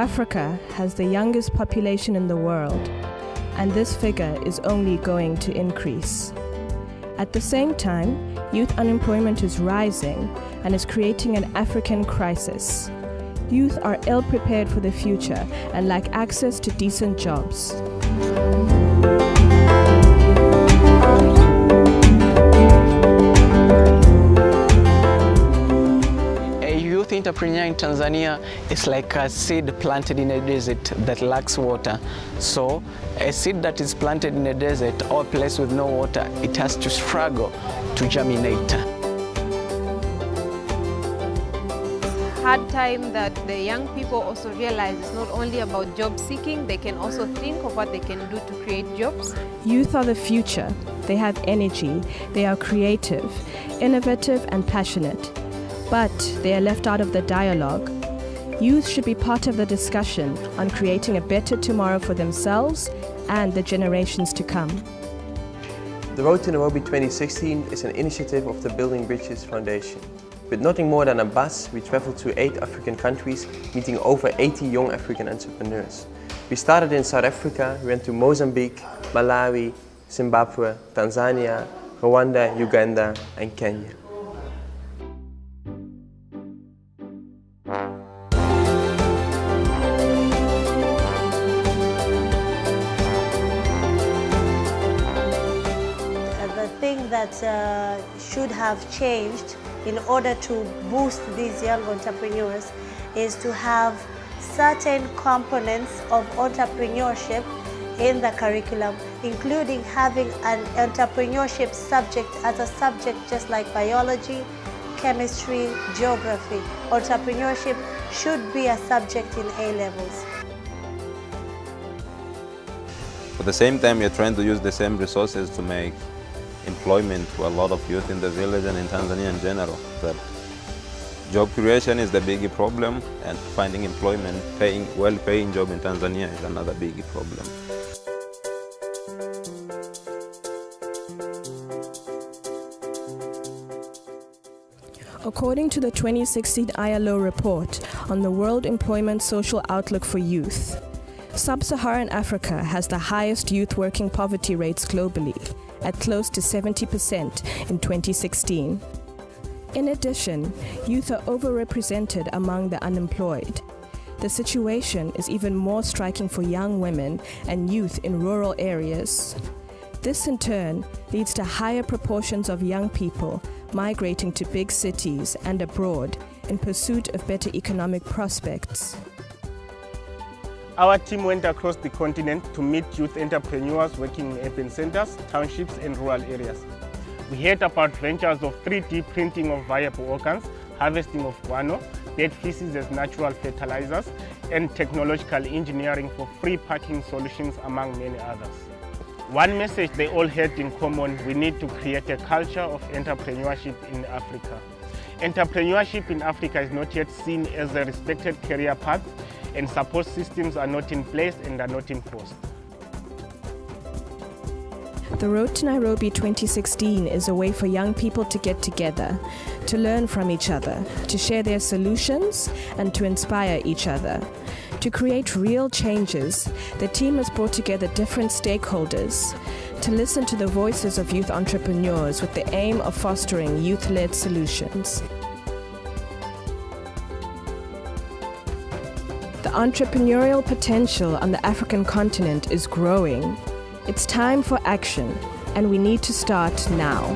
Africa has the youngest population in the world, and this figure is only going to increase. At the same time, youth unemployment is rising and is creating an African crisis. Youth are ill-prepared for the future and lack access to decent jobs. Youth entrepreneur in Tanzania is like a seed planted in a desert that lacks water. So a seed that is planted in a desert or a place with no water, it has to struggle to germinate. Hard time that the young people also realize it's not only about job seeking, they can also think of what they can do to create jobs. Youth are the future. They have energy, they are creative, innovative and passionate. But they are left out of the dialogue. Youth should be part of the discussion on creating a better tomorrow for themselves and the generations to come. The Road to Nairobi 2016 is an initiative of the Building Bridges Foundation. With nothing more than a bus, we traveled to 8 African countries, meeting over 80 young African entrepreneurs. We started in South Africa, we went to Mozambique, Malawi, Zimbabwe, Tanzania, Rwanda, Uganda and Kenya. The thing that should have changed in order to boost these young entrepreneurs is to have certain components of entrepreneurship in the curriculum, including having an entrepreneurship subject as a subject just like biology, chemistry, geography. Entrepreneurship should be a subject in A-levels. At the same time, we are trying to use the same resources to make employment to a lot of youth in the village and in Tanzania in general. That job creation is the big problem, and finding employment, well-paying job in Tanzania is another big problem. According to the 2016 ILO report on the World Employment Social Outlook for Youth, Sub-Saharan Africa has the highest youth working poverty rates globally, at close to 70% in 2016. In addition, youth are overrepresented among the unemployed. The situation is even more striking for young women and youth in rural areas. This in turn leads to higher proportions of young people migrating to big cities and abroad in pursuit of better economic prospects. Our team went across the continent to meet youth entrepreneurs working in urban centers, townships and rural areas. We heard about ventures of 3D printing of viable organs, harvesting of guano, dead feces as natural fertilizers, and technological engineering for free parking solutions, among many others. One message they all had in common: we need to create a culture of entrepreneurship in Africa. Entrepreneurship in Africa is not yet seen as a respected career path, and support systems are not in place and are not enforced. The Road to Nairobi 2016 is a way for young people to get together, to learn from each other, to share their solutions, and to inspire each other. To create real changes, the team has brought together different stakeholders to listen to the voices of youth entrepreneurs with the aim of fostering youth-led solutions. The entrepreneurial potential on the African continent is growing. It's time for action, and we need to start now.